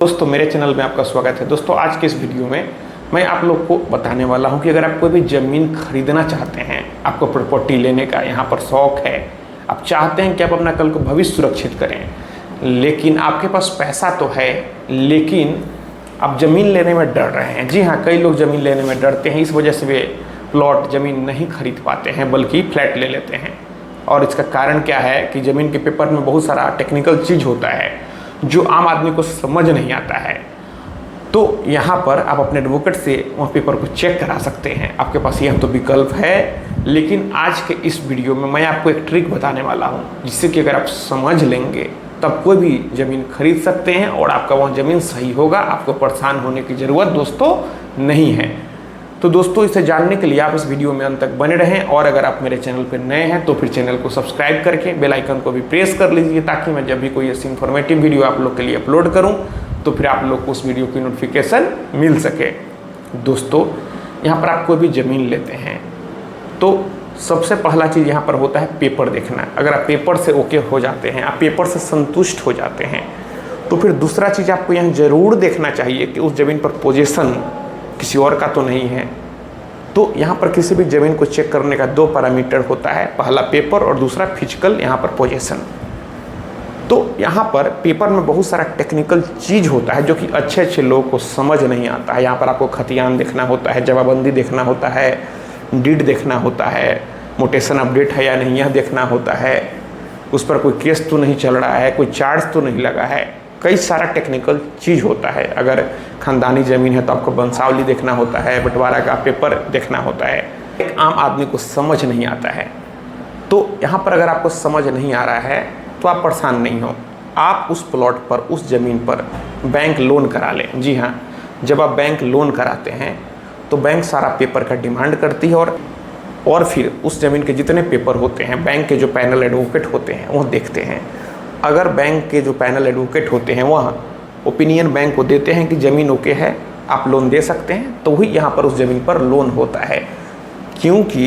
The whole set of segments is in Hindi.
दोस्तों मेरे चैनल में आपका स्वागत है। दोस्तों आज के इस वीडियो में मैं आप लोग को बताने वाला हूं कि अगर आप कोई भी ज़मीन खरीदना चाहते हैं, आपको प्रॉपर्टी लेने का यहाँ पर शौक़ है, आप चाहते हैं कि आप अपना कल को भविष्य सुरक्षित करें, लेकिन आपके पास पैसा तो है लेकिन आप ज़मीन लेने में डर रहे हैं। जी हाँ, कई लोग ज़मीन लेने में डरते हैं, इस वजह से वे प्लॉट ज़मीन नहीं खरीद पाते हैं बल्कि फ्लैट ले लेते हैं। और इसका कारण क्या है कि ज़मीन के पेपर में बहुत सारा टेक्निकल चीज़ होता है जो आम आदमी को समझ नहीं आता है। तो यहाँ पर आप अपने एडवोकेट से वह पेपर को चेक करा सकते हैं, आपके पास यह तो विकल्प है। लेकिन आज के इस वीडियो में मैं आपको एक ट्रिक बताने वाला हूँ जिससे कि अगर आप समझ लेंगे तब कोई भी ज़मीन खरीद सकते हैं और आपका वह ज़मीन सही होगा। आपको परेशान होने की ज़रूरत दोस्तों नहीं है। तो दोस्तों इसे जानने के लिए आप इस वीडियो में अंत तक बने रहें, और अगर आप मेरे चैनल पर नए हैं तो फिर चैनल को सब्सक्राइब करके बेल आइकन को भी प्रेस कर लीजिए, ताकि मैं जब भी कोई ऐसी इन्फॉर्मेटिव वीडियो आप लोग के लिए अपलोड करूं तो फिर आप लोग को उस वीडियो की नोटिफिकेशन मिल सके। दोस्तों यहाँ पर आप कोई भी ज़मीन लेते हैं तो सबसे पहला चीज़ यहाँ पर होता है पेपर देखना। अगर आप पेपर से ओके हो जाते हैं, आप पेपर से संतुष्ट हो जाते हैं, तो फिर दूसरा चीज़ आपको यहाँ ज़रूर देखना चाहिए कि उस ज़मीन पर पोजीशन किसी और का तो नहीं है। तो यहाँ पर किसी भी ज़मीन को चेक करने का दो पैरामीटर होता है, पहला पेपर और दूसरा फिजिकल यहाँ पर पोजीशन। तो यहाँ पर पेपर में बहुत सारा टेक्निकल चीज़ होता है जो कि अच्छे अच्छे लोगों को समझ नहीं आता है। यहाँ पर आपको खतियान देखना होता है, जमाबंदी देखना होता है, डीड देखना होता है, मोटेशन अपडेट है या नहीं यह देखना होता है, उस पर कोई केस तो नहीं चल रहा है, कोई चार्ज तो नहीं लगा है, कई सारा टेक्निकल चीज़ होता है। अगर ख़ानदानी ज़मीन है तो आपको वंशावली देखना होता है, बंटवारा का पेपर देखना होता है। एक आम आदमी को समझ नहीं आता है। तो यहाँ पर अगर आपको समझ नहीं आ रहा है तो आप परेशान नहीं हो, आप उस प्लॉट पर, उस ज़मीन पर बैंक लोन करा लें। जी हाँ, जब आप बैंक लोन कराते हैं तो बैंक सारा पेपर का डिमांड करती है, और फिर उस ज़मीन के जितने पेपर होते हैं बैंक के जो पैनल एडवोकेट होते हैं वो देखते हैं। अगर बैंक के जो पैनल एडवोकेट होते हैं वह ओपिनियन बैंक को देते हैं कि ज़मीन ओके है, आप लोन दे सकते हैं, तो ही यहाँ पर उस ज़मीन पर लोन होता है। क्योंकि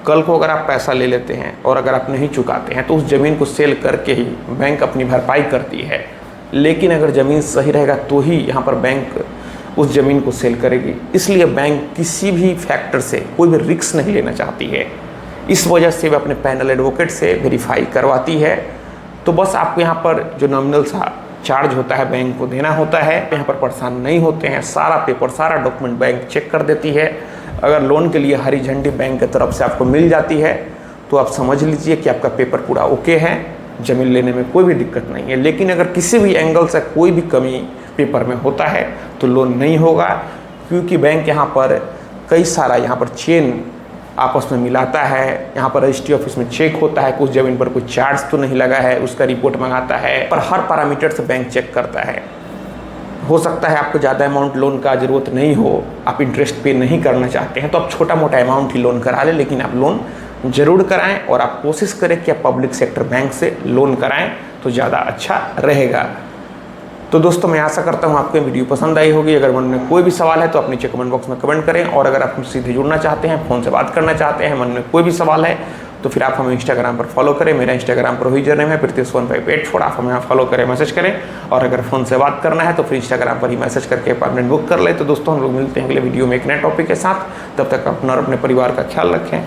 कल को अगर आप पैसा ले लेते हैं और अगर आप नहीं चुकाते हैं तो उस ज़मीन को सेल करके ही बैंक अपनी भरपाई करती है। लेकिन अगर ज़मीन सही रहेगा तो ही यहाँ पर बैंक उस ज़मीन को सेल करेगी। इसलिए बैंक किसी भी फैक्टर से कोई भी रिस्क नहीं लेना चाहती है, इस वजह से वह अपने पैनल एडवोकेट से वेरीफाई करवाती है। तो बस आपको यहाँ पर जो नॉमिनल सा चार्ज होता है बैंक को देना होता है, यहाँ पर परेशान नहीं होते हैं। सारा पेपर, सारा डॉक्यूमेंट बैंक चेक कर देती है। अगर लोन के लिए हरी झंडी बैंक की तरफ से आपको मिल जाती है तो आप समझ लीजिए कि आपका पेपर पूरा ओके है, ज़मीन लेने में कोई भी दिक्कत नहीं है। लेकिन अगर किसी भी एंगल से कोई भी कमी पेपर में होता है तो लोन नहीं होगा, क्योंकि बैंक यहाँ पर कई सारा यहाँ पर चेन आपस में मिलाता है। यहाँ पर रजिस्ट्री ऑफिस में चेक होता है, कुछ ज़मीन पर कोई चार्ज तो नहीं लगा है, उसका रिपोर्ट मंगाता है, पर हर पैरामीटर से बैंक चेक करता है। हो सकता है आपको ज़्यादा अमाउंट लोन का ज़रूरत नहीं हो, आप इंटरेस्ट पे नहीं करना चाहते हैं तो आप छोटा मोटा अमाउंट ही लोन करा लें, लेकिन आप लोन ज़रूर कराएं और आप कोशिश करें कि आप पब्लिक सेक्टर बैंक से लोन कराएं तो ज़्यादा अच्छा रहेगा। तो दोस्तों मैं आशा करता हूँ आपको वीडियो पसंद आई होगी। अगर मन में कोई भी सवाल है तो आप नीचे कमेंट बॉक्स में कमेंट करें, और अगर आप हमसे सीधे जुड़ना चाहते हैं, फ़ोन से बात करना चाहते हैं, मन में कोई भी सवाल है तो फिर आप हमें इंस्टाग्राम पर फॉलो करें। मेरा इंस्टाग्राम पर यूजर नेम है Pritesh1584। आप हमें फॉलो करें, मैसेज करें, और अगर फ़ोन से बात करना है तो फिर इंस्टाग्राम पर ही मैसेज करके अपॉइंटमेंट बुक कर लें। तो दोस्तों हम लोग मिलते हैं अगले वीडियो में एक नए टॉपिक के साथ। तब तक अपना और अपने परिवार का ख्याल रखें।